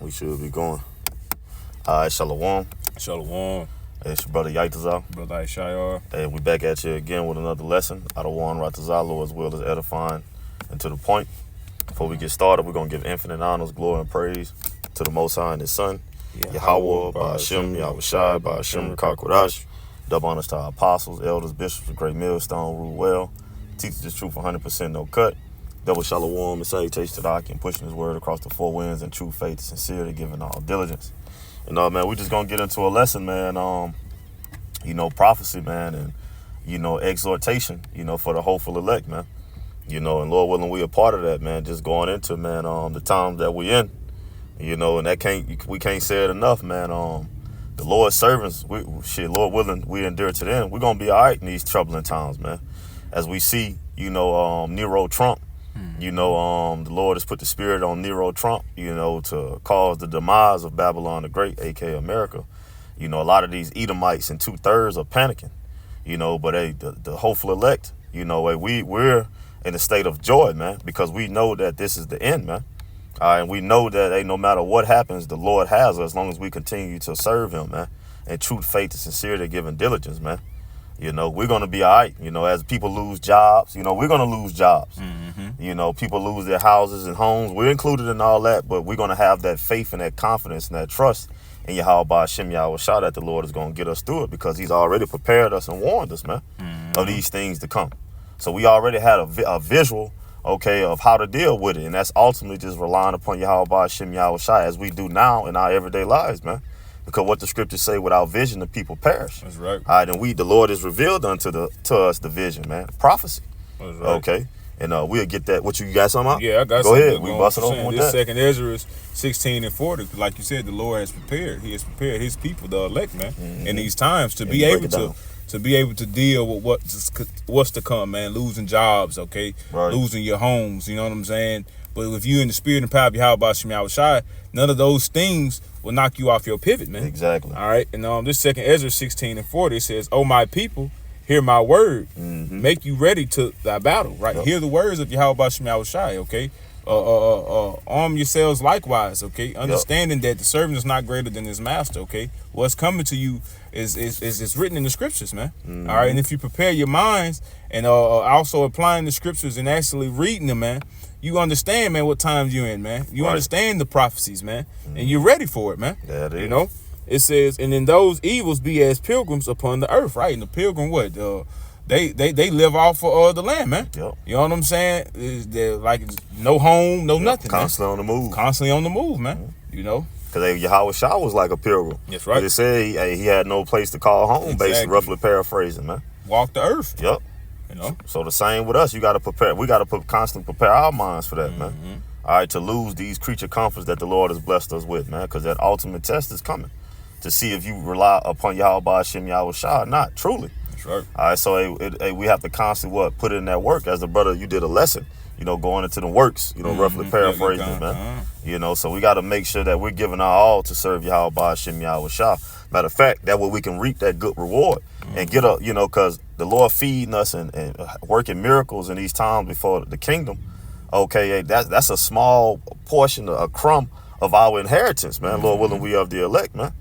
We should be going. All right, Shalom. Shalom. Hey, it's your brother Yaitazal. Brother Ishayar. Hey, we back at you again with another lesson out of Warren Ratazalo, as well as edifying and to the point. Before we get started, we're going to give infinite honors, glory, and praise to the Most High and His Son, Yahweh, Ba'ashem, Yahushai, Ba'ashem, Kakodash. Double honors to our apostles, elders, bishops, of Great Millstone, rule well. Teach the truth 100%, no cut. Double shalom and salutation to the Aki, pushing his word across the four winds in true faith, sincerity, giving all diligence. And man, we're just gonna get into a lesson, man. Prophecy, man, and exhortation, for the hopeful elect, man. And Lord willing, we a part of that, man. Just going into, man, the times that we in, and that we can't say it enough, man. The Lord's servants, Lord willing, we endure to them. We're gonna be all right in these troubling times, man. As we see, Nero Trump. The Lord has put the spirit on Nero Trump, to cause the demise of Babylon the Great, aka America. A lot of these Edomites and 2/3 are panicking, but the hopeful elect, we're in a state of joy, man, because we know that this is the end, man. And we know that no matter what happens, the Lord has us as long as we continue to serve him, man, and truth, faith, and sincerity, giving diligence, man. We're going to be all right. As people lose jobs, we're going to lose jobs. Mm-hmm. People lose their houses and homes. We're included in all that, but we're going to have that faith and that confidence and that trust in Yahweh Ba'ashem Yahushai that the Lord is going to get us through it, because he's already prepared us and warned us, man, of these things to come. So we already had a visual, of how to deal with it. And that's ultimately just relying upon Yahweh Ba'ashem Yahushai, as we do now in our everyday lives, man. Because what the scriptures say, without vision, the people perish. That's right. All right, and the Lord has revealed to us the vision, man. Prophecy. That's right. Okay. And we'll get that. What, you got something out? Yeah, I got Go something. Go ahead. We busting open with this that. Second Ezra 16:40. Like you said, the Lord has prepared. He has prepared his people, the elect, man, in these times to be able to deal with what's to come, man. Losing jobs, okay? Right. Losing your homes, you know what I'm saying? But if you in the spirit and power of Yahweh Ba'ashem Yahushai, none of those things will knock you off your pivot, man. Exactly. All right. And this second Ezra 16:40, it says, "Oh, my people, hear my word. Make you ready to thy battle." Right. Yep. Hear the words of Yahweh Ba'ashem Yahushai, okay? Arm yourselves likewise, okay? Understanding that the servant is not greater than his master, okay? What's coming to you is written in the scriptures, man. All right. And if you prepare your minds and also applying the scriptures and actually reading them, man, you understand, man, what times you're in, man. You understand the prophecies, man, and you're ready for it, man. That is. It says, "And in those evils be as pilgrims upon the earth," right? And the pilgrim, what? They live off of the land, man. Yep. You know what I'm saying? They're like no home, no nothing. Constantly man. on the move. Constantly on the move, man. Because Yahweh Shah was like a pilgrim. That's right. But it said he had no place to call home, basically, roughly paraphrasing, man. Walk the earth. Yep. So the same with us. You got to prepare. We got to constantly prepare our minds for that, man. All right, to lose these creature comforts that the Lord has blessed us with, man, because that ultimate test is coming to see if you rely upon Yahweh Ba'ashem Yahushai or not, truly. That's right. All right, so we have to constantly put in that work. As the brother, you did a lesson, going into the works, roughly paraphrasing, man. So we got to make sure that we're giving our all to serve Yahweh Ba'ashem Yahushai. Matter of fact, that way we can reap that good reward and get up, because the Lord feeding us and working miracles in these times before the kingdom. Okay, that's a small portion, a crumb of our inheritance, man. Lord willing, we of the elect, man.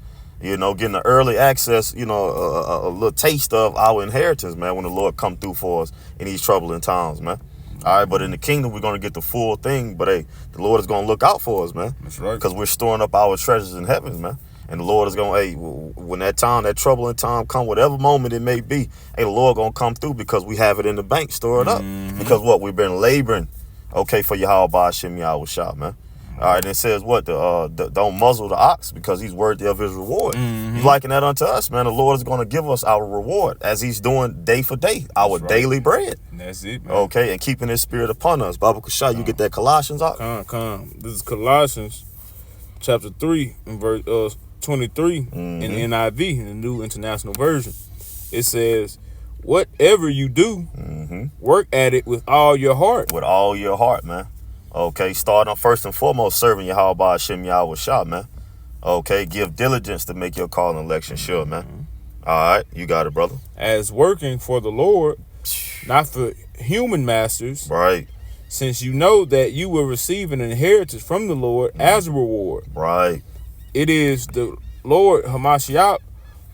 Getting the early access, a little taste of our inheritance, man, when the Lord come through for us in these troubling times, man. All right, but in the kingdom, we're going to get the full thing. But, the Lord is going to look out for us, man. That's right. Because we're storing up our treasures in heaven, man. And the Lord is going, when that troubling time come, whatever moment it may be, the Lord going to come through because we have it in the bank, store it up. Because we've been laboring, for Yahweh Ba'ashem Yahushai, man. All right, and it says don't muzzle the ox because he's worthy of his reward. He's liking that unto us, man. The Lord is going to give us our reward as he's doing day for day, our daily bread. And that's it, man. Okay, and keeping his spirit upon us. Baba Kushai, you get that Colossians out? Come. This is Colossians chapter 3 and verse 23 in the NIV, in the New International Version. It says, "Whatever you do, work at it with all your heart." With all your heart, man. Okay, starting off first and foremost serving Yahweh Ba'ashem Yahushai, man. Okay, give diligence to make your call and election sure, man. All right, you got it, brother. As working for the Lord, not for human masters. Right. since you know that you will receive an inheritance from the Lord as a reward. Right. It is the Lord Hamashiach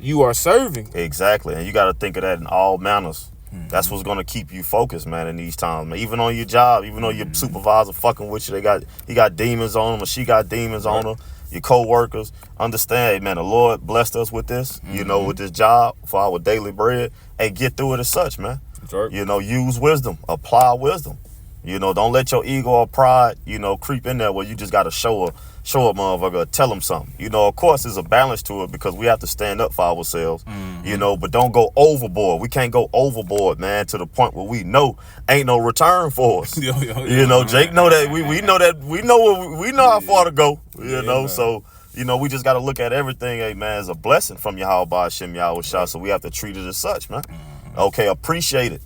you are serving. Exactly. And you got to think of that in all manners. That's what's going to keep you focused, man, in these times, man. Even on your job, even though your supervisor fucking with you, he got demons on him or she got demons on her. Your co-workers, understand, hey, man, the Lord blessed us with this, with this job for our daily bread. Hey, get through it as such, man. Right. Use wisdom, apply wisdom. Don't let your ego or pride, creep in there where you just got to show a motherfucker, tell them something. Of course, there's a balance to it because we have to stand up for ourselves, but don't go overboard. We can't go overboard, man, to the point where we know ain't no return for us. Jake know that we know how far to go, so, we just got to look at everything, hey, man, as a blessing from Yahweh Hashem Yahushua, so we have to treat it as such, man. Okay, appreciate it,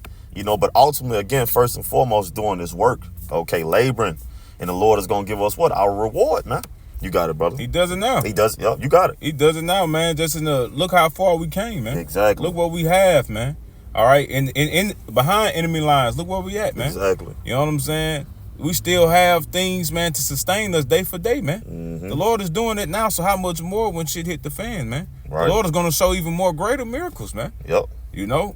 but ultimately, again, first and foremost, doing this work, okay, laboring. And the Lord is going to give us what? Our reward, man. You got it, brother. He does it now. He does. Yep, you got it. He does it now, man. Just look how far we came, man. Exactly. Look what we have, man. All right. And in behind enemy lines, look where we at, man. Exactly. You know what I'm saying? We still have things, man, to sustain us day for day, man. The Lord is doing it now, so how much more when shit hit the fan, man? Right. The Lord is going to show even more greater miracles, man. Yep.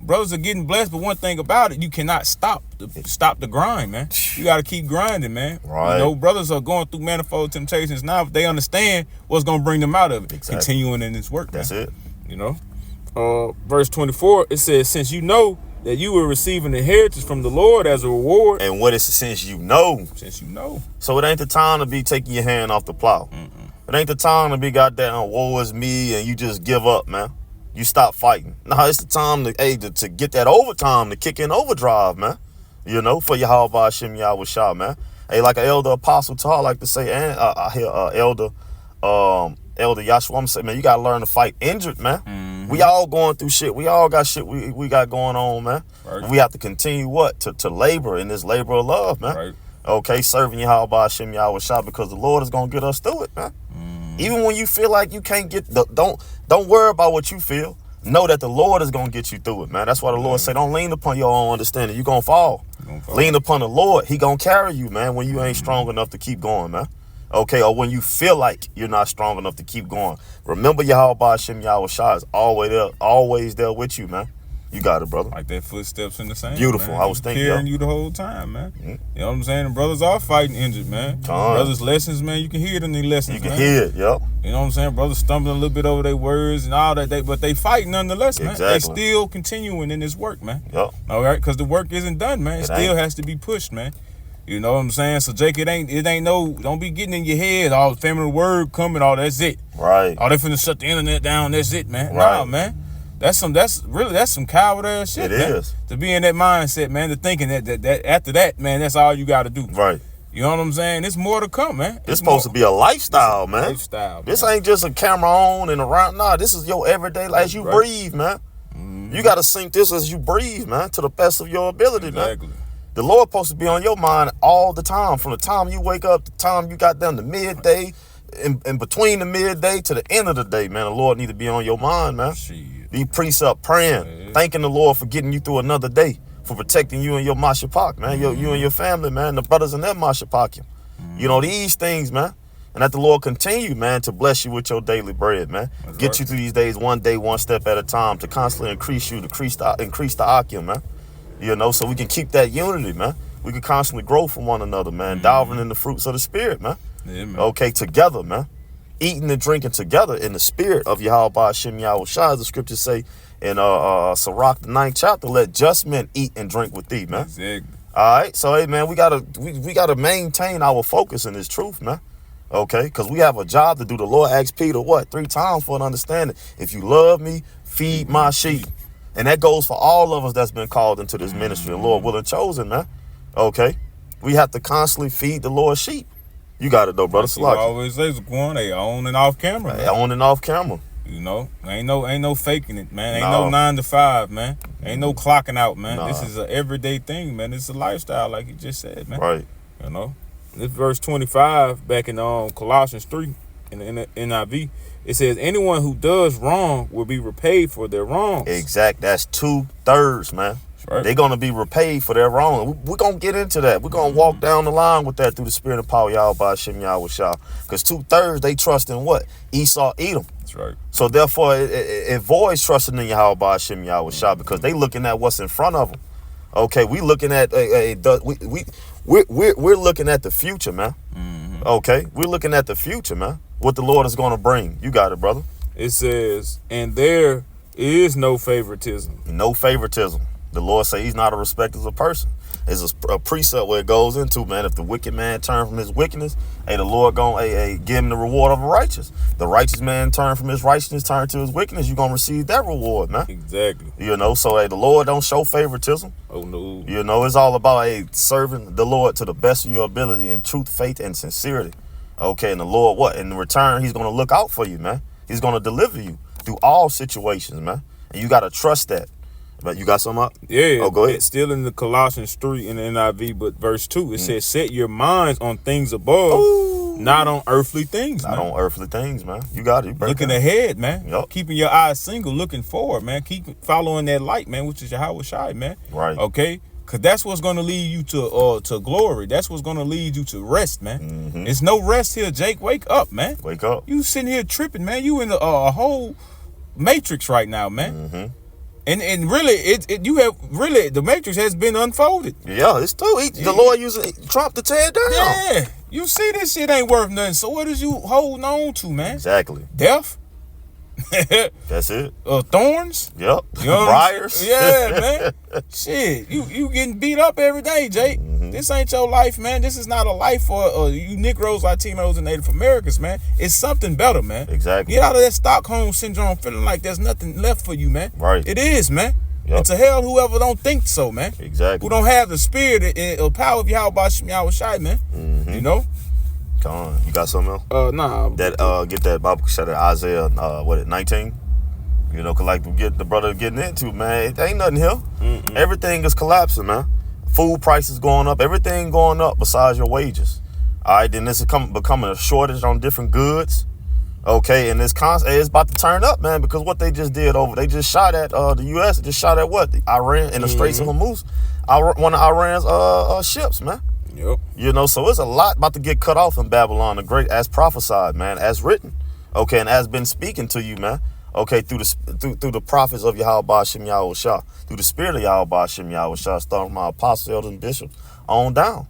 Brothers are getting blessed, but one thing about it, you cannot stop the grind, man. You got to keep grinding, man. Right. Brothers are going through manifold temptations now, but they understand what's going to bring them out of it. Exactly. Continuing in this work, That's man. it. Verse 24, it says, since you know that you will receive an inheritance from the Lord as a reward. And what is it, since you know? Since you know. So it ain't the time to be taking your hand off the plow. It ain't the time to be goddamn, woe is me, and you just give up, man. You stop fighting. No, it's the time to get that overtime, to kick in overdrive, man. For Yahweh Hashem Yahushua, man. Hey, like an elder apostle Tar like to say, and I hear elder Yahshua, I'm saying, man, you got to learn to fight injured, man. We all going through shit. We all got shit we got going on, man. Right. We have to continue to labor in this labor of love, man. Right. Okay, serving Yahweh Hashem Yahushua because the Lord is going to get us through it, man. Even when you feel like you can't don't worry about what you feel. Know that the Lord is going to get you through it, man. That's why the Lord said, don't lean upon your own understanding. You're going to fall. Lean upon the Lord. He going to carry you, man, when you ain't strong enough to keep going, man. Okay, or when you feel like you're not strong enough to keep going. Remember Yahweh Hashem Yahushua is always there with you, man. You got it, brother. Like that footsteps in the sand. Beautiful. Man. I was thinking. Carrying you the whole time, man. You know what I'm saying? The brothers are fighting injured, man. Brothers' lessons, man. You can hear it in their lessons, You can hear it, yep. You know what I'm saying? Brothers stumbling a little bit over their words and all that, but they fighting nonetheless, man. They still continuing in this work, man. Yep. All right? Because the work isn't done, man. It still has to be pushed, man. You know what I'm saying? So, Jake, it ain't no, don't be getting in your head, all the feminine word coming, all that's it. Right. All they finna shut the internet down, that's it, man. Right. Nah, man. That's some coward ass shit. It man. is. To be in that mindset, man, to thinking that after that, man, that's all you got to do. Right. You know what I'm saying? It's more to come, man. It's supposed to be a lifestyle, man. Lifestyle. This ain't just a camera on and around. Nah, this is your everyday life. As you breathe, man. You got to sink this as you breathe, man, to the best of your ability, man. The Lord supposed to be on your mind all the time, from the time you wake up, the time you got down to midday, and between the midday to the end of the day, man. The Lord need to be on your mind, man. Be precept praying, thanking the Lord for getting you through another day, for protecting you and your Mashapak, man. You and your family, man, the brothers in that Mashapakim. These things, man. And that the Lord continue, man, to bless you with your daily bread, man. Get you through these days one day, one step at a time, to constantly increase you, to increase the Akim, man. So we can keep that unity, man. We can constantly grow from one another, man. Delving in the fruits of the Spirit, man. Yeah, man. Okay, together, man. Eating and drinking together in the spirit of Yahweh Hashem Yahushua, as the scriptures say in Sirach, the 9th chapter, let just men eat and drink with thee, man. Exactly. All right, so hey, man, we gotta maintain our focus in this truth, man. Okay, because we have a job to do. The Lord asked Peter 3 times for an understanding. If you love me, feed my sheep. And that goes for all of us that's been called into this ministry, and Lord willing chosen, man. Okay, we have to constantly feed the Lord's sheep. You got it though, brother. You always say, Zaquan, they on and off camera. They on and off camera. Ain't no faking it, man. Ain't no 9 to 5, man. Ain't no clocking out, man. This is an everyday thing, man. It's a lifestyle, like you just said, man. Right. This verse 25 back in Colossians 3 in the NIV. It says, anyone who does wrong will be repaid for their wrongs. Exact. That's 2/3, man. Right. They're gonna be repaid for their wrong. We're gonna get into that. We're gonna walk down the line with that through the spirit and power, Yahweh Hashem Yahweh Shah. Because 2/3 they trust in what? Esau, Edom. That's right. So therefore, it avoids trusting in Yahweh Hashem Yahweh Shah because they looking at what's in front of them. Okay, we looking at we're looking at the future, man. Okay, we're looking at the future, man. What the Lord is going to bring. You got it, brother. It says, and there is no favoritism. No favoritism. The Lord say He's not a respecter of a person. There's a precept where it goes into, man, if the wicked man turn from his wickedness, hey, the Lord gonna give him the reward of a righteous. The righteous man turn from his righteousness, turn to his wickedness, you're gonna receive that reward, man. Exactly. You know, so hey, the Lord don't show favoritism. Oh no. You know, it's all about serving the Lord to the best of your ability in truth, faith, and sincerity. Okay, and the Lord, what? In return, He's gonna look out for you, man. He's gonna deliver you through all situations, man. And you gotta trust that. But you got something up? Yeah. Oh, go ahead. It's still in the Colossians 3 in the NIV, but verse 2, it says, set your minds on things above, not on earthly things, Not man. on earthly things, man. You got it. Looking ahead, man. Yup. Keeping your eyes single, looking forward, man. Keep following that light, man, which is Yahweh Shai, man. Right. Okay? Because that's what's going to lead you to glory. That's what's going to lead you to rest, man. There's no rest here, Jake. Wake up, man. Wake up. You sitting here tripping, man. You in a whole matrix right now, man. And really, you have really the matrix has been unfolded. Yeah, it's true. The Lord using Trump to tear it down. Yeah, you see this shit ain't worth nothing. So what is you holding on to, man? Exactly. Death, That's it. thorns. Yep. You know what I'm Briars. saying? Yeah, man. Shit, you getting beat up every day, Jake. This ain't your life, man. This is not a life for you Negroes, Latinos, and Native Americans, man. It's something better, man. Exactly. Get out of that Stockholm syndrome feeling like there's nothing left for you, man. Right. It is, man. Yep. And to hell whoever don't think so, man. Exactly. Who don't have the spirit and power of Yahweh Shai, man. You know? Come on. You got something else? Nah. That get that Bible shut at Isaiah 19? You know, cause like the brother getting into, man, it ain't nothing here. Everything is collapsing, man. Food prices going up, everything going up besides your wages. All right, then this is becoming a shortage on different goods. Okay, and it's about to turn up, man, because what they just did they just shot at the U.S. just shot at what? Iran in the Straits of Hormuz. One of Iran's ships, man. Yep. You know, so it's a lot about to get cut off in Babylon the Great, as prophesied, man, as written. Okay, and as been speaking to you, man. Okay, through the prophets of Yahweh Hashem Yahweh Shah, through the spirit of Yahweh Hashem Yahweh Shah, starting from my apostles, elders, and bishops on down.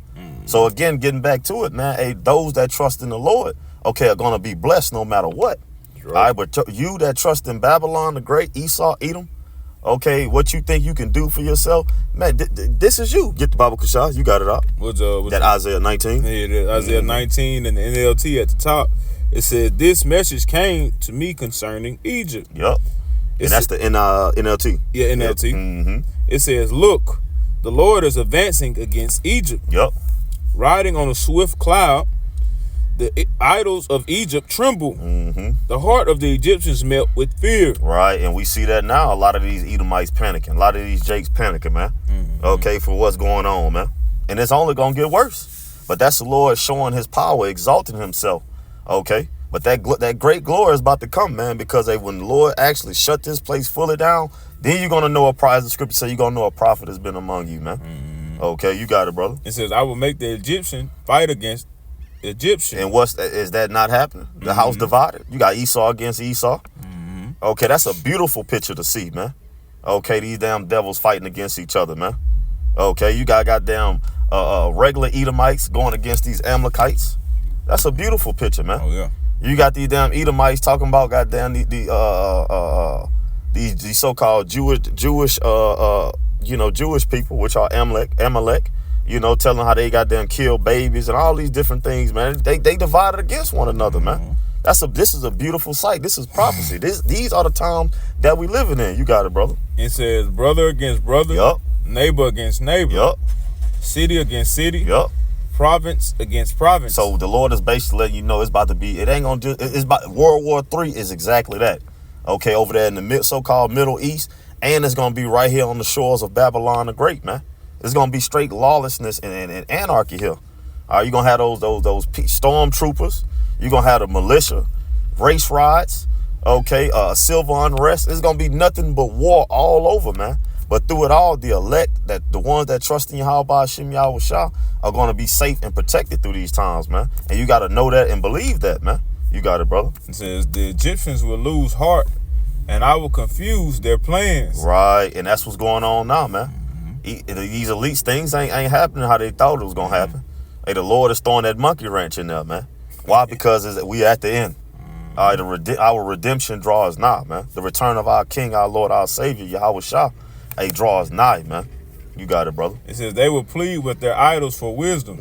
So again, getting back to it, man, hey, those that trust in the Lord, okay, are gonna be blessed no matter what. Right. All right, but you that trust in Babylon the Great, Esau, Edom, okay, what you think you can do for yourself, man, this is you. Get the Bible, Kashah, you got it up. What's that Isaiah 19. Yeah, Isaiah 19 and the NLT at the top. It said, this message came to me concerning Egypt. Yep. And that's the NLT. Yeah, NLT. Yep. It says, look, the Lord is advancing against Egypt. Yep. Riding on a swift cloud, the idols of Egypt tremble. The heart of the Egyptians melt with fear. Right, and we see that now. A lot of these Edomites panicking. A lot of these Jakes panicking, man. Okay, for what's going on, man. And it's only going to get worse. But that's the Lord showing His power, exalting Himself. Okay, but that great glory is about to come, man, because when the Lord actually shut this place fully down, then you're going to know as the scripture says, you're going to know a prophet has been among you, man. Okay, you got it, brother. It says, I will make the Egyptian fight against Egyptian. And is that not happening? The house divided. You got Esau against Esau. Okay, that's a beautiful picture to see, man. Okay, these damn devils fighting against each other, man. Okay, you got goddamn regular Edomites going against these Amalekites. That's a beautiful picture, man. Oh yeah. You got these damn Edomites talking about goddamn these so-called Jewish Jewish people, which are Amalek. You know, telling how they goddamn kill babies and all these different things, man. They divided against one another, man. This is a beautiful sight. This is prophecy. These are the times that we living in. You got it, brother. It says brother against brother. Yup. Neighbor against neighbor. Yup. City against city. Yup. Province against province. So the Lord is basically letting you know it's about to be. It ain't gonna. It's about World War III is exactly that. Okay, over there in the so-called Middle East, and it's gonna be right here on the shores of Babylon the Great, man. It's gonna be straight lawlessness and anarchy here. You're gonna have those stormtroopers. You're gonna have the militia, race riots. Okay, civil unrest. It's gonna be nothing but war all over, man. But through it all, the elect, that the ones that trust in Yahweh Hashem Yahweh Shah, are going to be safe and protected through these times, man. And you got to know that and believe that, man. You got it, brother. It says the Egyptians will lose heart, and I will confuse their plans. Right, and that's what's going on now, man. These elite things ain't happening how they thought it was gonna happen. Hey, the Lord is throwing that monkey wrench in there, man. Why? Because we at the end. All right, our redemption draws nigh, man. The return of our King, our Lord, our Savior, Yahweh Shah, draws nigh, man. You got it, brother. It says they will plead with their idols for wisdom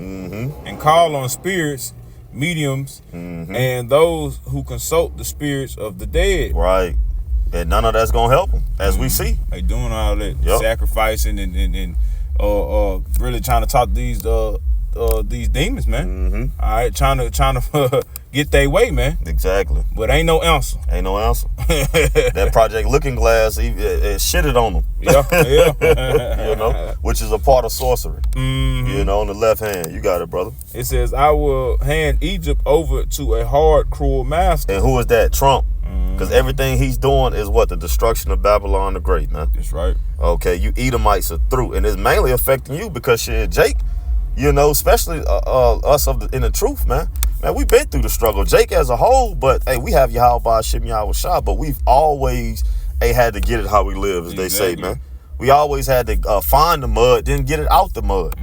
and call on spirits, mediums, and those who consult the spirits of the dead. Right. And none of that's gonna help them, as we see. They doing all that, sacrificing and really trying to talk to these demons, man. All right, trying to get their way, man. Exactly. But ain't no answer. Ain't no answer. That Project Looking Glass, it shitted on them. Yeah. You know, which is a part of sorcery. You know, on the left hand. You got it, brother. It says, I will hand Egypt over to a hard, cruel master. And who is that? Trump. Because everything he's doing is what? The destruction of Babylon the Great, man. That's right. Okay, you Edomites are through. And it's mainly affecting you because shit, Jake, you know, especially us in the truth, man. Man, we've been through the struggle. Jake as a whole, but hey, we have Yahweh Hashem Yahweh Shah, but we've always had to get it how we live, as they say, man. We always had to find the mud, then get it out the mud.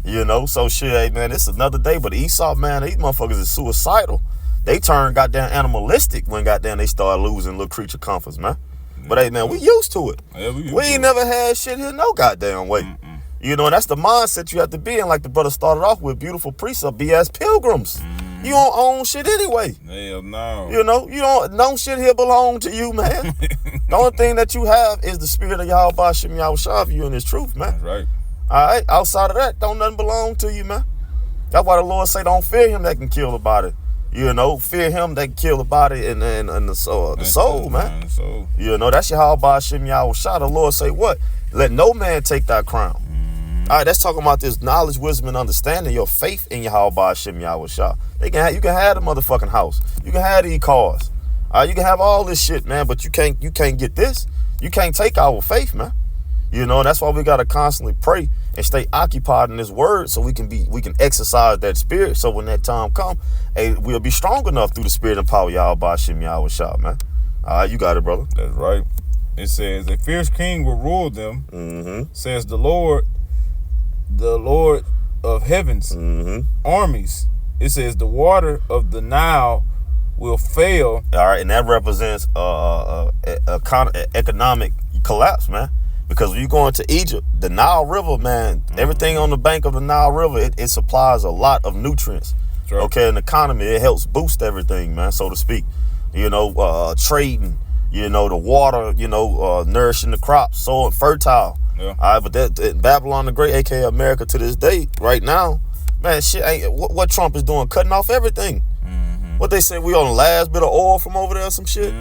You know, so shit, hey, man, it's another day. But Esau, man, these motherfuckers is suicidal. They turn goddamn animalistic when goddamn they start losing little creature comforts, man. But hey, man, we used to it. Yeah, we ain't never had shit here no goddamn way. You know, and that's the mindset you have to be in, like the brother started off with, beautiful precept, be as pilgrims. You don't own shit anyway. Hell no. You know, no shit here belong to you, man. The only thing that you have is the spirit of Yahweh Hashem Yahweh Shah for you in his truth, man. That's right. All right, outside of that, don't nothing belong to you, man. That's why the Lord say, don't fear him that can kill the body. You know, fear him that can kill the body and the soul, man. You know, that's Yahweh Hashem Yahweh Shah. The Lord say what? Let no man take thy crown. All right, that's talking about this knowledge, wisdom, and understanding, your faith in Yahweh Hashem Yahweh Shah. You can have the motherfucking house. You can have these cars. All right, you can have all this shit, man, but you can't get this. You can't take our faith, man. You know, and that's why we gotta constantly pray and stay occupied in this word so we can exercise that spirit. So when that time come, hey, we'll be strong enough through the spirit and power of Yahweh Hashem Yahweh Shah, man. All right, you got it, brother. That's right. It says, a fierce king will rule them, says the Lord of heaven's armies. It says the water of the Nile will fail. All right, and that represents economic collapse, man. Because when you go into Egypt, the Nile River, man, everything on the bank of the Nile River, it supplies a lot of nutrients. Right. Okay, in the economy, it helps boost everything, man, so to speak. You know, trading, you know, the water, you know, nourishing the crops, soil fertile. Yeah. All right, but that Babylon the Great, aka America, to this day, right now, man, shit ain't what Trump is doing, cutting off everything. What they say, we on the last bit of oil from over there, or some shit.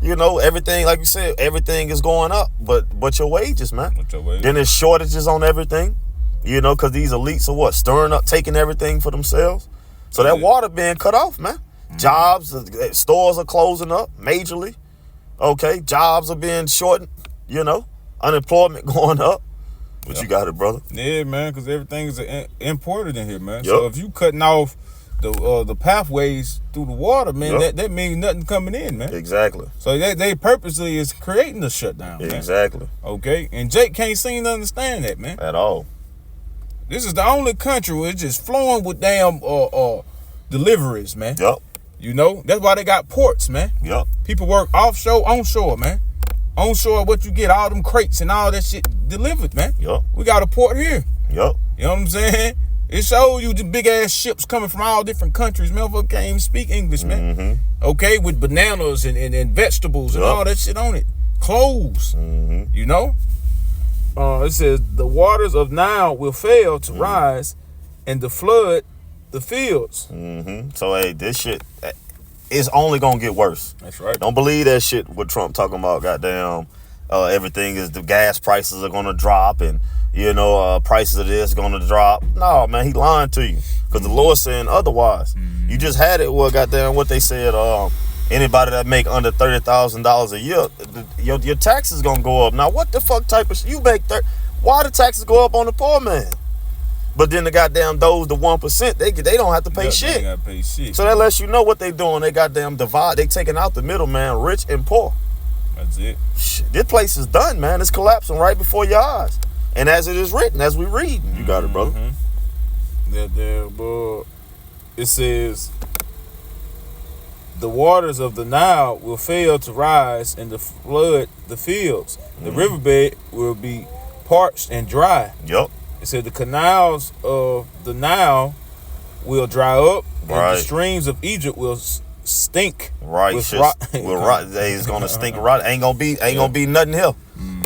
You know, everything, like you said, everything is going up, but your wages, man. Then there's shortages on everything, you know, because these elites are what, stirring up, taking everything for themselves. So that water being cut off, man. Jobs, stores are closing up majorly. Okay, jobs are being shortened, you know, unemployment going up. But you got it, brother. Yeah, man, because everything is imported in here, man. So if you cutting off the pathways through the water, man, that means nothing coming in, man. Exactly. So they purposely is creating the shutdown, man. Exactly. Okay, and Jake can't seem to understand that, man. At all. This is the only country where it's just flowing with damn deliveries, man. Yep. You know, that's why they got ports, man. Yep. People work offshore, onshore, man. Onshore, what you get, all them crates and all that shit delivered, man. Yep. We got a port here. Yep. You know what I'm saying? It shows you the big ass ships coming from all different countries. Motherfucker can't even speak English, man. Okay, with bananas and vegetables and all that shit on it. Clothes. You know? It says the waters of Nile will fail to rise and to flood the fields. So hey, this shit is only gonna get worse. That's right. Don't believe that shit what Trump talking about. Goddamn, everything is, the gas prices are gonna drop and, you know, prices of this gonna drop. No, man, he lying to you because the Lord saying otherwise. You just had it. Well, goddamn, what they said. Anybody that make under $30,000 a year, your taxes gonna go up. Now, what the fuck type of you make? Why the taxes go up on the poor man? But then the goddamn those, the 1%, they don't have to pay shit. They gotta pay shit. So that lets you know what they doing. They goddamn divide. They taking out the middleman, rich and poor. That's it. Shit, this place is done, man. It's collapsing right before your eyes. And as it is written, as we read, you got it, brother. It says, the waters of the Nile will fail to rise and to flood the fields. The riverbed will be parched and dry. Yep. It said the canals of the Nile will dry up, and Right. the streams of Egypt will stink. Right, with shit. rot. It's gonna stink rot. Ain't gonna be nothing here.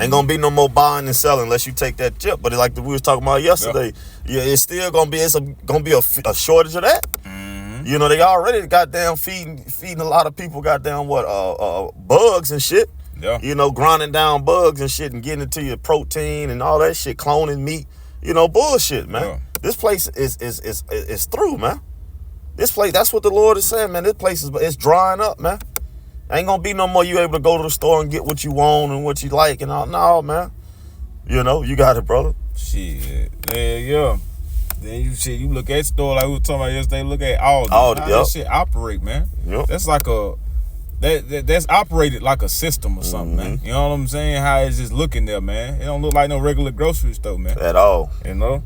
Ain't gonna be no more buying and selling unless you take that chip. But like we was talking about yesterday, yeah, it's still gonna be a shortage of that. You know, they already goddamn feeding a lot of people goddamn bugs and shit. Yeah. You know, grinding down bugs and shit and getting into your protein and all that shit, cloning meat. You know, bullshit, man. Yeah. This place is through, man. This place, that's what the Lord is saying, man. This place it's drying up, man. Ain't gonna be no more you able to go to the store and get what you want and what you like and all. No, man. You know, you got it, brother. Shit. Yeah. Then you look at store like we were talking about yesterday, look at all Yep. that shit operate, man. Yep. That's like that's operated like a system or something, man. You know what I'm saying? How it's just looking there, man. It don't look like no regular grocery store, man. At all. You know?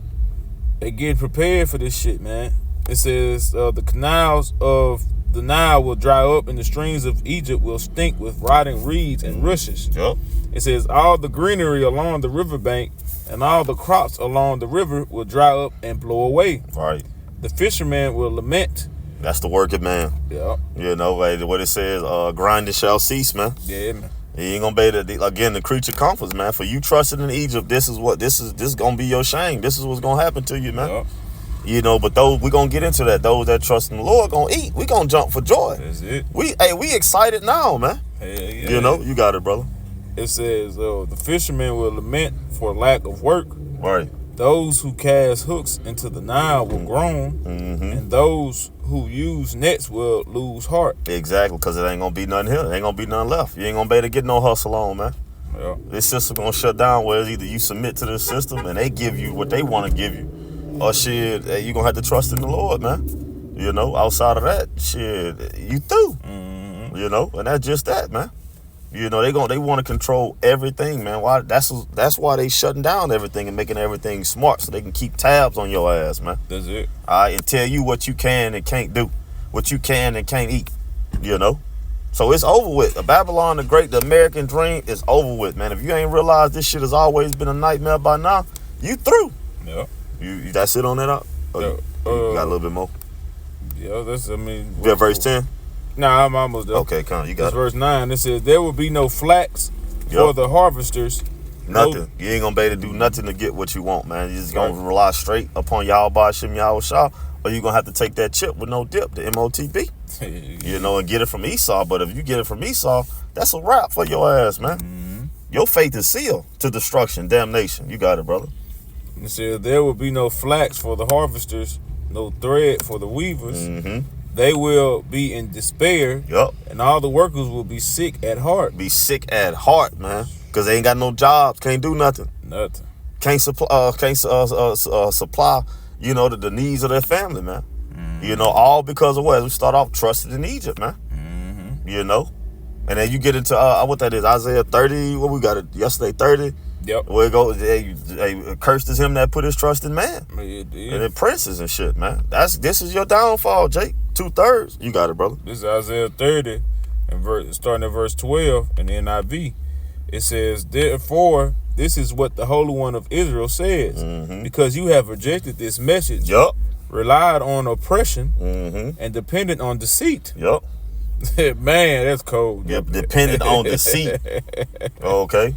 They getting prepared for this shit, man. It says the canals of the Nile will dry up and the streams of Egypt will stink with rotting reeds and rushes. Yep. It says all the greenery along the riverbank and all the crops along the river will dry up and blow away. Right. The fishermen will lament. That's the working man. Yeah. You know, like what it says, grinding shall cease, man. Yeah, man. You ain't gonna be able to, again, the creature comforts, man. For you trusting in Egypt, this is gonna be your shame. This is what's gonna happen to you, man. Yeah. You know, but those, we gonna get into that. Those that trust in the Lord gonna eat. We gonna jump for joy. That's it. We excited now, man. Yeah. You know, you got it, brother. It says the fishermen will lament for lack of work. Right. Those who cast hooks into the Nile will groan, and those who use nets will lose heart. Exactly, because it ain't gonna be nothing here. It ain't gonna be nothing left. You ain't gonna be able to get no hustle on, man. Yeah. This system gonna shut down where it's either you submit to this system and they give you what they want to give you, or shit, you gonna have to trust in the Lord, man. You know, outside of that, shit, you through. You know, and that's just that, man. You know, they want to control everything, man. Why? That's why they shutting down everything and making everything smart so they can keep tabs on your ass, man. That's it. All right, and tell you what you can and can't do, what you can and can't eat. You know, so it's over with. The Babylon the Great, the American dream is over with, man. If you ain't realized this shit has always been a nightmare by now, you through. Yeah. You that's it on that up? Oh, Yeah, you got a little bit more. Yeah, that's, I mean. You got verse 10? Nah, I'm almost there. Okay, come on, you got That's it. verse 9. It says, there will be no flax for the harvesters. Nothing. You ain't gonna be able to do nothing to get what you want, man. You're just gonna rely straight upon Yahweh Shem Yahweh Shah, or you're gonna have to take that chip with no dip, the MOTB. You know, and get it from Esau. But if you get it from Esau, that's a wrap for your ass, man. Your faith is sealed to destruction, damnation. You got it, brother. It says, there will be no flax for the harvesters, no thread for the weavers. They will be in despair, Yup. and all the workers will be sick at heart. Be sick at heart, man, because they ain't got no jobs, can't do nothing, Nothing. can't supply, supply, you know, the needs of their family, man. You know, all because of what? We start off trusted in Egypt, man. You know, and then you get into what that is, Isaiah 30. What we got it yesterday, 30. Yep. Where it goes, cursed is him that put his trust in man. It is. And then princes and shit, man. This is your downfall, Jake. 2/3. You got it, brother. This is Isaiah 30, and starting at verse 12 in the NIV. It says, therefore, this is what the Holy One of Israel says. Because you have rejected this message, Yup. relied on oppression, and depended on deceit. Yup. Man, that's cold. Yep. Dependent on deceit. Okay.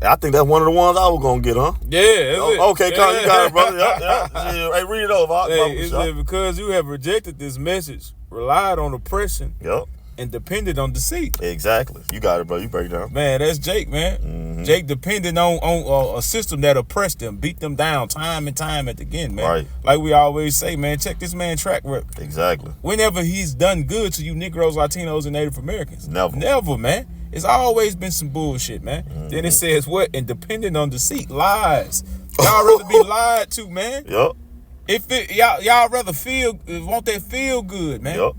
I think that's one of the ones I was gonna get, huh? Yeah. That's it. Okay, Con, you got it, brother. Yeah. Hey, read it over. Hey, it said, because you have rejected this message, relied on oppression, Yep. and depended on deceit. Exactly. You got it, bro. You break it down. Man, that's Jake, man. Mm-hmm. Jake depended on a system that oppressed them, beat them down time and time again, man. Right. Like we always say, man, check this man track record. Exactly. Whenever he's done good to you Negroes, Latinos, and Native Americans. Never. Never, man. It's always been some bullshit, man. Mm-hmm. Then it says what? And depending on deceit, lies. Y'all rather be lied to, man. Yup. Y'all rather want that feel good, man. Yup.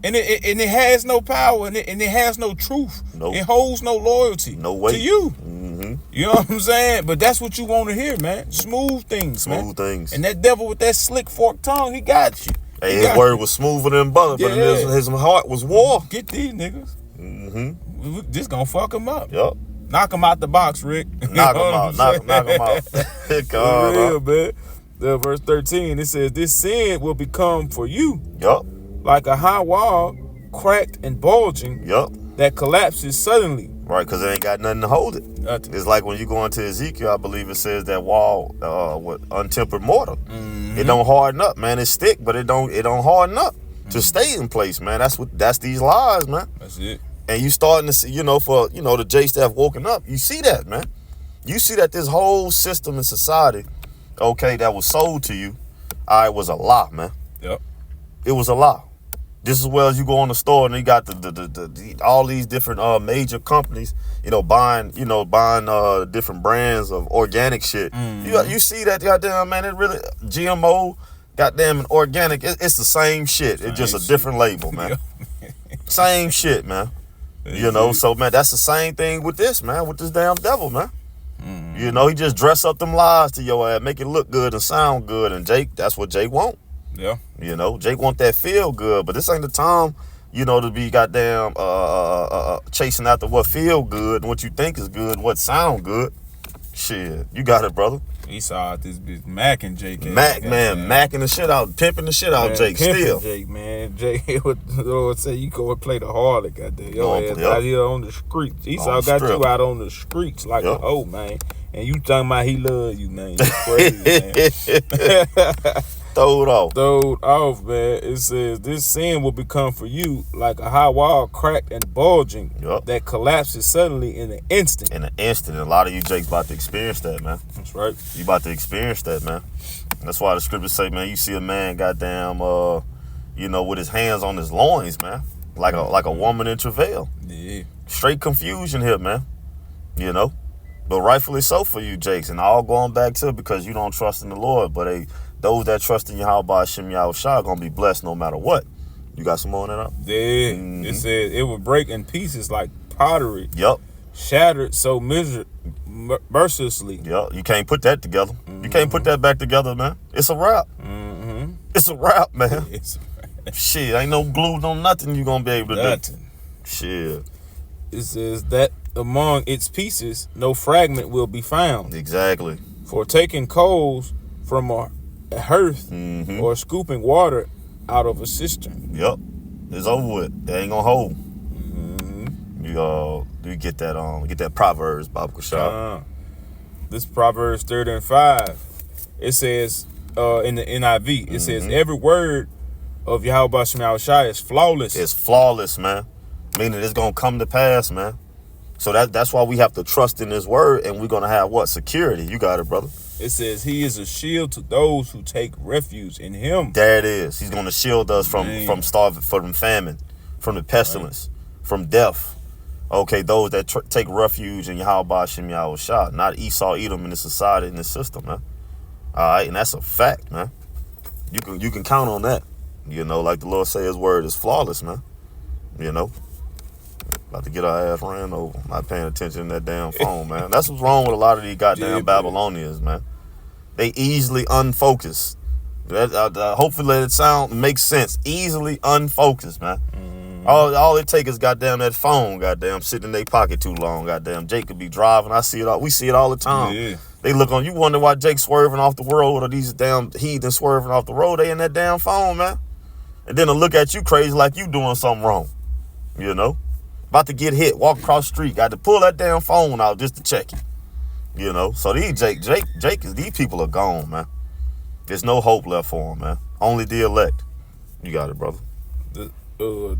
And it has no power and it has no truth. Nope. It holds no loyalty No weight. to you. Mm-hmm. You know what I'm saying? But that's what you want to hear, man. Smooth things, man. Smooth things. And that devil with that slick forked tongue, he got you. Hey, his word was smoother than butter, but Yeah. his heart was war. Get these niggas. Mm-hmm. We just gonna fuck them up. Yup. Knock them out the box, Rick. Knock him out. Knock him out. For God, real, man. The verse 13, it says, this sin will become for you Yup. like a high wall, cracked and bulging, Yup. that collapses suddenly. Right, because it ain't got nothing to hold it. Nothing. It's like when you go into Ezekiel, I believe it says that wall with untempered mortar. Mm-hmm. It don't harden up, man. It's thick, but it don't harden up to stay in place, man. That's these lies, man. That's it. And you starting to see, for the J staff woken up. You see that, man. You see that this whole system in society, okay, that was sold to you, was a lie, man. Yep. It was a lie. Just as well as you go in the store and you got the all these different major companies, buying different brands of organic shit. Mm-hmm. You see that, goddamn, man, it really GMO, goddamn, and organic. It's the same shit. It's just a different label, man. Same shit, man. So man, that's the same thing with this, man, with this damn devil, man. Mm-hmm. He just dress up them lies to your ass, make it look good and sound good, and Jake, that's what Jake want. Yeah. Jake want that feel good, but this ain't the time, to be goddamn chasing after what feel good and what you think is good and what sound good. Shit, you got it, brother. He saw out this bitch macking Jake. Macking the shit out, pimping the shit out, Man, Jake. pimping Still. Jake, man. Jake would say you go and play the harlot, goddamn. Your ass Yep. out here on the streets. Esau On the got strip. you out on the streets like Yep. a hoe, man. And you talking about he love you, man. You crazy, man. Throw it off. Throwed off, man. It says this sin will become for you like a high wall, cracked and bulging, Yep. that collapses suddenly in an instant. In an instant, and a lot of you Jake's about to experience that, man. That's right. You about to experience that, man. That's why the scriptures say, man, you see a man, goddamn, with his hands on his loins, man, like a woman in travail. Yeah. Straight confusion here, man. But rightfully so for you, Jakes, and all going back to because you don't trust in the Lord. But those that trust in Yahweh Hashem Yahushua are gonna be blessed no matter what. You got some more on that up? Yeah. Mm-hmm. It says it will break in pieces like pottery. Yup. Shattered so mercilessly. Yup. You can't put that together. You can't put that back together, man. It's a wrap. Mm-hmm. It's a wrap, man. It's Shit, ain't no glue, no nothing you gonna be able to nothing. do. Shit. It says that among its pieces no fragment will be found. Exactly. For taking coals from a hearth Mm-hmm. or scooping water out of a cistern. Yup. It's over with. They ain't gonna hold. Mm-hmm. You get that Proverbs, Bob Kushab. This Proverbs 30 and 5. It says in the NIV, it says every word of Yahweh Hashem Yahushua is flawless. It's flawless, man. Meaning it's gonna come to pass, man. So that's why we have to trust in his word, and we're gonna have what? Security. You got it, brother. It says he is a shield to those who take refuge in him. There it is. He's gonna shield us from starving, from famine, from the pestilence, from death. Okay, those that take refuge in Yahweh Hashem Yahushua, not Esau, Edom in the society, in the system, man. All right, and that's a fact, man. You can count on that. Like the Lord say, his word is flawless, man. About to get our ass ran over. Not paying attention to that damn phone, man. That's what's wrong with a lot of these goddamn Babylonians, man. They easily unfocused. Hopefully it makes sense. Easily unfocused, man. All it takes is goddamn that phone, goddamn, sitting in their pocket too long, goddamn. Jake could be driving. I see it all. We see it all the time. Yeah. They look on. You wonder why Jake's swerving off the road, or these damn heathens swerving off the road. They in that damn phone, man. And then to look at you crazy like you doing something wrong. About to get hit, walk across the street, got to pull that damn phone out just to check it. So these these people are gone, man. There's no hope left for them, man. Only the elect. You got it, brother.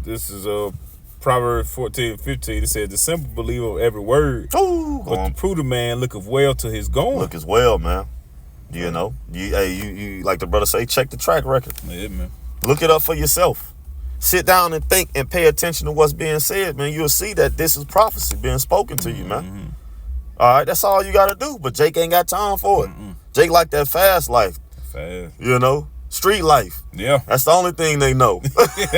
This is Proverbs 14:15, it says, the simple believer of every word, Ooh, but the prudent man looketh well to his going. look as well, man. You know, you like the brother say, check the track record. Yeah, man. Look it up for yourself. Sit down and think and pay attention to what's being said, man. You'll see that this is prophecy being spoken to you, man. All right, that's all you got to do. But Jake ain't got time for it. Jake like that fast life, Fast. you know, street life. Yeah. That's the only thing they know. Jake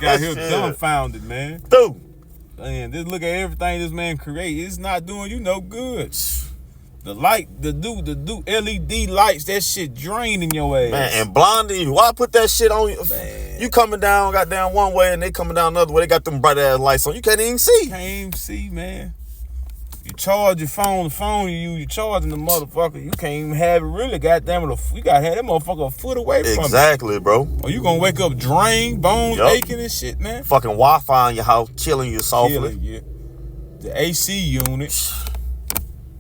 out here Shit. dumbfounded, man. Dude, Man, just look at everything this man create. It's not doing you no good. The light, the LED lights, that shit draining your ass. man, and blinding you. Why put that shit on you? Man. You coming down, goddamn, one way, and they coming down another way. They got them bright ass lights on. You can't even see. Can't even see, man. You charge your phone, the phone you charging the motherfucker. You can't even have it really, goddamn it. You gotta have that motherfucker a foot away from it. Exactly, bro. Or you gonna wake up drained, bones Yup. aching and shit, man. Fucking Wi-Fi in your house, killing you softly. Killing you. The AC unit.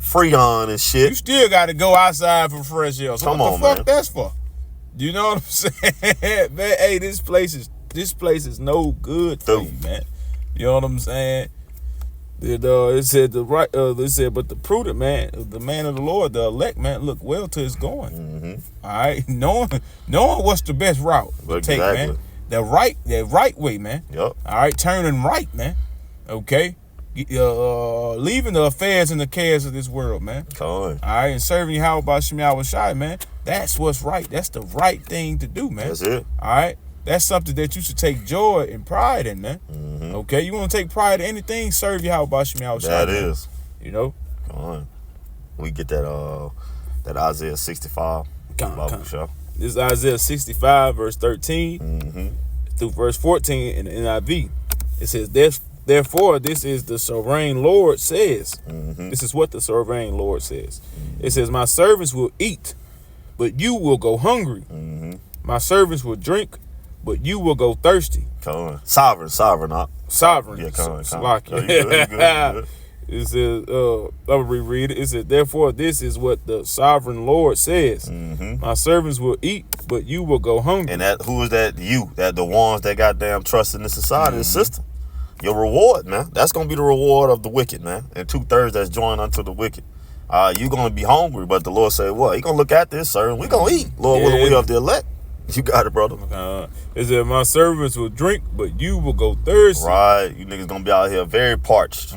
Freon and You shit. still gotta go outside for fresh air. So Come what on, the fuck man. that's for? You know what I'm saying? Man, hey, this place is no good for you, man. You know what I'm saying? It said but the prudent man, the man of the Lord, the elect man, look well to his going. All right, knowing what's the best route to take, man. Exactly. The right way, man. Yup. All right, turning right, man. Okay, leaving the affairs and the cares of this world, man. Come on. All right, and serving Yahweh Bashim Yahweh Shai, man. That's what's right. That's the right thing to do, man. That's it. All right, that's something that you should take joy and pride in, man. Okay, you want to take pride in anything, serve Yahweh Bashim Yahweh Shai. That man. is. You know. Come on. We get that Isaiah 65. Come. Show. This is Isaiah 65, verse 13 through verse 14 in the NIV. It says, therefore, this is the sovereign Lord says. This is what the sovereign Lord says. It says, my servants will eat, but you will go hungry. My servants will drink, but you will go thirsty. Come on. Sovereign, huh? Sovereign. Yeah, come on. Salaki. Oh, you good, you good. It says, I'll reread it. It says, therefore, this is what the sovereign Lord says. My servants will eat, but you will go hungry. And that who is that? You. That the ones that goddamn trust in the society, the system. Your reward, man. That's gonna be the reward of the wicked, man. And 2/3 that's joined unto the wicked. You gonna be hungry, but the Lord said, what? He gonna look at this, sir, and we gonna eat. Lord willing, we of the elect. You got it, brother. It said, my servants will drink, but you will go thirsty. Right. You niggas gonna be out here very parched.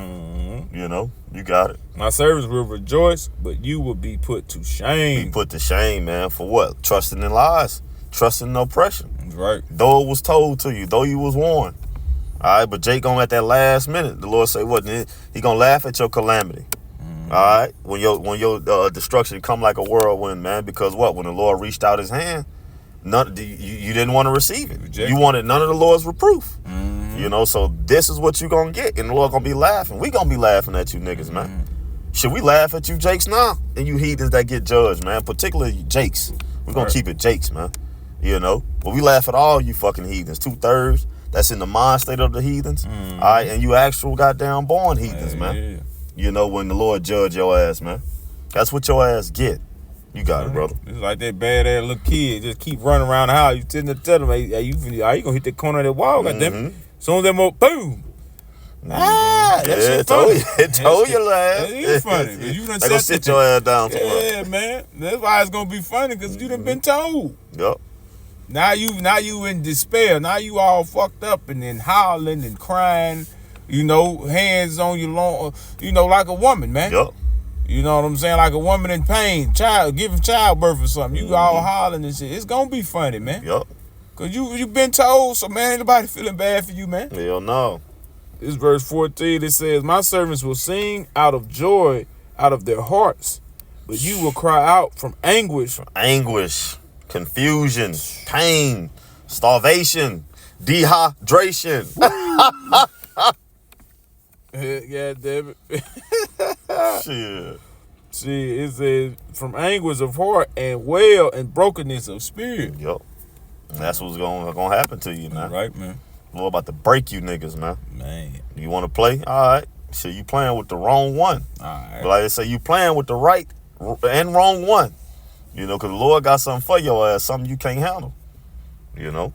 You know, you got it. My servants will rejoice, but you will be put to shame. Be put to shame, man. For what? Trusting in lies. Trusting in oppression. Right. Though it was told to you, though you was warned. All right, but Jake gonna at that last minute, the Lord say what? He gonna laugh at your calamity. All right, when your destruction come like a whirlwind, man. Because what? When the Lord reached out His hand, you didn't want to receive it. You wanted none of the Lord's reproof. You know, so this is what you gonna get, and the Lord gonna be laughing. We gonna be laughing at you niggas, man. Should we laugh at you Jakes now? And you heathens that get judged, man. Particularly Jakes. We're gonna keep it Jakes, man. You know, but we laugh at all you fucking heathens. 2/3 that's in the mind state of the heathens. All right, and you actual goddamn born heathens, man. Yeah. You know, when the Lord judge your ass, man. That's what your ass get. You got it, brother. It's like that bad ass little kid just keep running around the house. You tell him, hey, you gonna hit that corner of that wall, goddamn. Soon as that more boom. That shit funny. It told you, lad. That is funny. You done They gonna sit your ass down tomorrow. Yeah, man. That's why it's gonna be funny, because you done been told. Yup. Now you in despair. Now you all fucked up and then howling and crying. You know, hands on your long. You know, like a woman, man. Yup. You know what I'm saying? Like a woman in pain, giving childbirth or something. You all hollering and shit. It's gonna be funny, man. Yup. Cause you been told, so man, ain't nobody feeling bad for you, man. Hell no. This verse 14, it says, my servants will sing out of joy, out of their hearts, but you will cry out from anguish. Anguish, confusion, pain, starvation, dehydration. Yeah, damn it. Shit. See, it says, from anguish of heart and wail and brokenness of spirit. Yup. And that's what's gonna happen to you, man. Right, man. Lord about to break you niggas, man. Man. You want to play? All right. Shit, you playing with the wrong one. All right. But like I say, you playing with the right and wrong one. You know, because the Lord got something for your ass, something you can't handle. You know?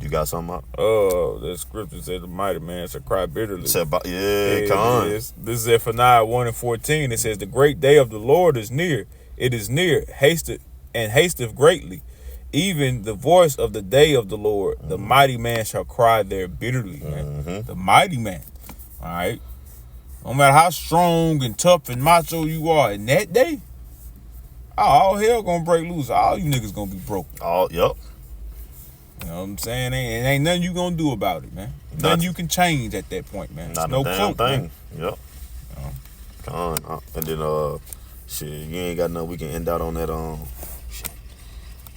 You got something up? The scripture said the mighty man shall cry bitterly. Said about, come on. This is Zephaniah 1:14. It says, the great day of the Lord is near. It is near, hasteth greatly. Even the voice of the day of the Lord, the mighty man shall cry there bitterly, man. The mighty man. All right. No matter how strong and tough and macho you are in that day, all hell gonna break loose. All you niggas gonna be broke. Oh, yep. You know what I'm saying? Ain't nothing you gonna do about it, man. Nothing you can change at that point, man. Not no a damn cloak, thing. Man. Yep. Come on. And then shit, you ain't got nothing. We can end out on that shit.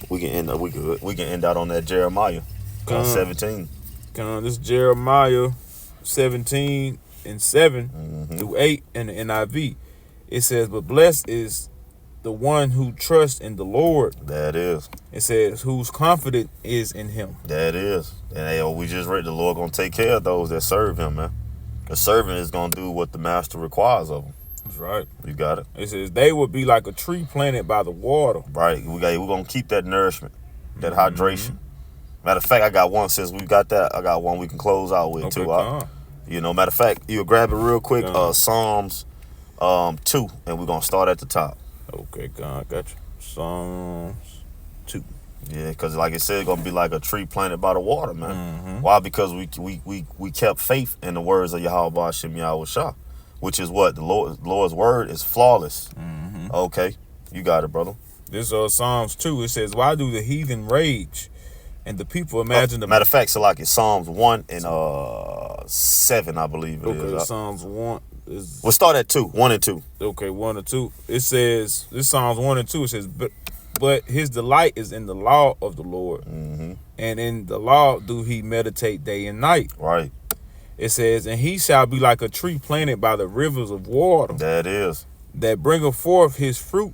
We can end out on that Jeremiah 17. This Jeremiah 17:7 through 8 in the NIV. It says, but blessed is the one who trusts in the Lord. That is. It says, whose confidence is in him. That is. And we just read the Lord gonna take care of those that serve him, man. The servant is gonna do what the master requires of him. That's right. You got it. It says, they will be like a tree planted by the water. Right. We're gonna keep that nourishment, that hydration. Matter of fact, I got one since we got that. I got one we can close out with too. You know, matter of fact, you'll grab it real quick. Psalms 2, and we're gonna start at the top. Okay, God, got you. Psalms 2. Yeah, because like it said, it's gonna be like a tree planted by the water, man. Why? Because we kept faith in the words of Yahweh Hashem Yahweh Shah, which is what the Lord's word is flawless. Okay, you got it, brother. This Psalms 2. It says, why do the heathen rage, and the people imagine matter of fact, so like it's Psalms 1 and 7, I believe it is. Psalms 1. We'll start at 2, 1 and 2. Okay, 1 and 2. It says, this Psalms 1 and 2, it says, but his delight is in the law of the Lord, and in the law do he meditate day and night. Right. It says, and he shall be like a tree planted by the rivers of water. That is. That bringeth forth his fruit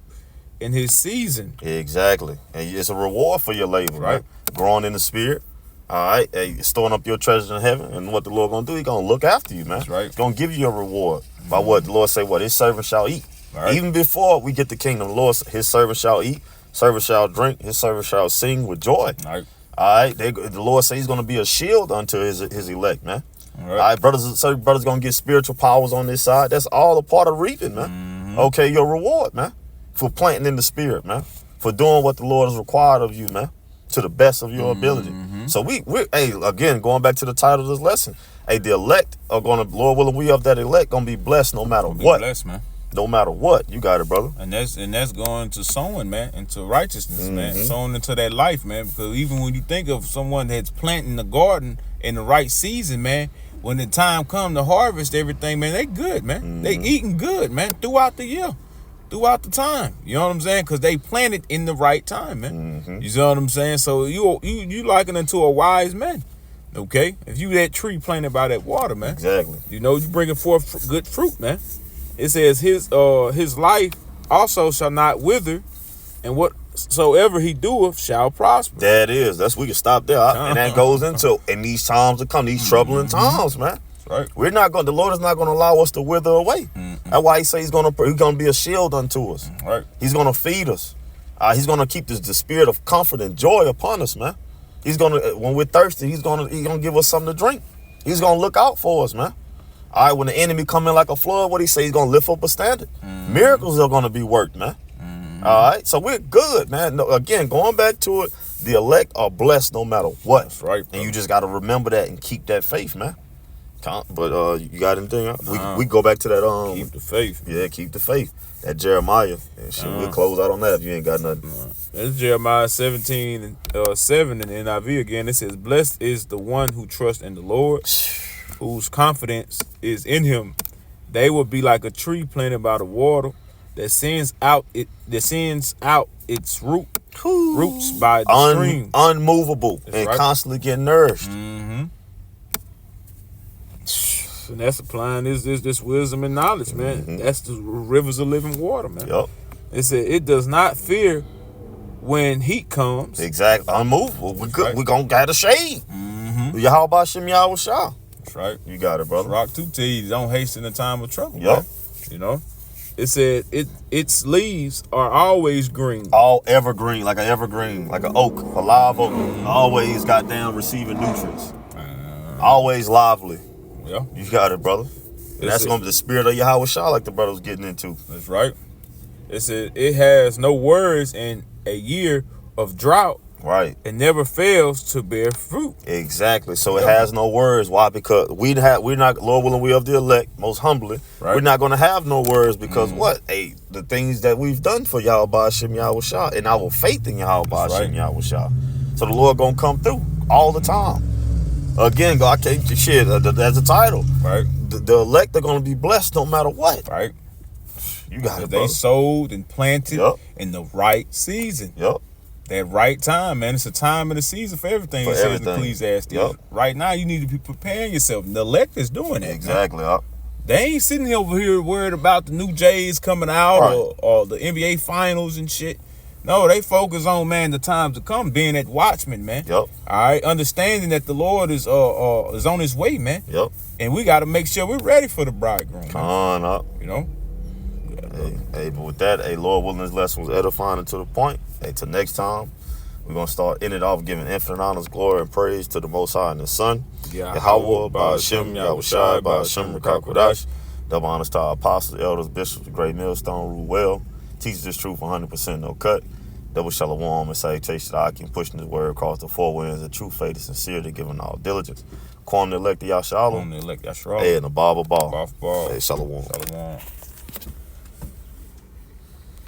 in his season. Exactly. And it's a reward for your labor, right? Growing in the spirit. All right, hey, storing up your treasure in heaven, and what the Lord gonna do? He gonna look after you, man. That's right. He's gonna give you a reward by what the Lord say. What his servant shall eat. Right. Even before we get the kingdom, the Lord, his servant shall eat, servant shall drink, his servant shall sing with joy. Right. All right, the Lord say he's gonna be a shield unto his elect, man. All right, brothers gonna get spiritual powers on this side. That's all a part of reaping, man. Okay, your reward, man, for planting in the spirit, man, for doing what the Lord has required of you, man, to the best of your ability. So we're hey, again, going back to the title of this lesson, hey, the elect are gonna, Lord willing, we of that elect gonna be blessed no matter what. Blessed, man. No matter what. You got it, brother. And that's going to sowing, man, into righteousness, man, sowing into that life, man. Because even when you think of someone that's planting the garden in the right season, man, when the time come to harvest everything, man, they good, man. They eating good, man, throughout the year. Throughout the time, you know what I'm saying? Because they planted in the right time, man. You know what I'm saying? So you liken it to a wise man, okay? If you that tree planted by that water, man, exactly. You know you bringing forth good fruit, man. It says his life also shall not wither, and whatsoever he doeth shall prosper. That is. We can stop there, and that goes into in these times to come, these troubling times, man. Right. The Lord is not going to allow us to wither away. That's why he says he's going to be a shield unto us. Right. He's going to feed us. He's going to keep the spirit of comfort and joy upon us, man. He's going to, when we're thirsty, he's going to give us something to drink. He's going to look out for us, man. All right, when the enemy come in like a flood, what he say? He's going to lift up a standard. Miracles are going to be worked, man. All right, so we're good, man. No, again, going back to it, the elect are blessed no matter what. That's right, bro. And you just got to remember that and keep that faith, man. But you got anything else? We go back to that. Keep the faith. Yeah, keep the faith. That Jeremiah. And shit, we'll close out on that if you ain't got nothing. That's Jeremiah 17:7 in the NIV again. It says, blessed is the one who trusts in the Lord, whose confidence is in him. They will be like a tree planted by the water that sends out its roots by the stream. Unmovable. That's and right. Constantly getting nourished. And that's applying this wisdom and knowledge, man. That's the rivers of living water, man. Yup. It said it does not fear when heat comes. Exactly. Unmovable. We're good. Right. We're going to get a shade. Yahweh Hashem Yahweh Shah. That's right. You got it, brother. Rock to you. Don't hasten in the time of trouble. Yup. Man. You know? It said its leaves are always green. All evergreen, like an evergreen, like an oak, a live oak. Always goddamn receiving nutrients. Always lively. Yeah, You got it, brother. And that's gonna be the spirit of Yahweh Shah, like the brother was getting into. that's right. It said it has no words in a year of drought. Right. It never fails to bear fruit. Exactly. So it has no words. Why? Because we're not, Lord willing, we of the elect, most humbly. Right. We're not going to have no words because what? Hey, the things that we've done for Yahweh Hashem Yahweh Shah and our faith in Yahweh Hashem Yahweh Shah. So the Lord going to come through all the time. Again, God can't shit as a title. Right. The elect are going to be blessed no matter what. Right. You got it, They brother. sowed and planted Yup. in the right season. Yep. That right time, man. It's a time and a season for everything. For It says in everything. Ecclesiastes. Yup. Right now, you need to be preparing yourself. The elect is doing that. Exactly. Man. They ain't sitting over here worried about the new Jays coming out Right. or the NBA finals and shit. No, they focus on, man, the time to come, being that watchman, man. Yep. All right, understanding that the Lord is on his way, man. Yep. And we got to make sure we're ready for the bridegroom. Come Man. on up. You know. Hey, but with that, Lord willing, this lesson was edifying and to the point. Hey, till next time, we're going to start ending it off giving infinite honors, glory, and praise to the Most High and the Son. Yahweh, Ba'ashem, Yahweh Shai, Ba'ashem, Rakakwadash. Double honors to our apostles, elders, bishops, the great millstone, rule well. Teach this truth 100%, no cut. Double shalom and salutation to Akim, pushing his word across the four winds. The true faith is sincerity, giving all diligence. Kwam the elect of Yashalom. On the elect Yasharal. Hey, and the Baba Ball. Ball. Hey, shalom. Shalom.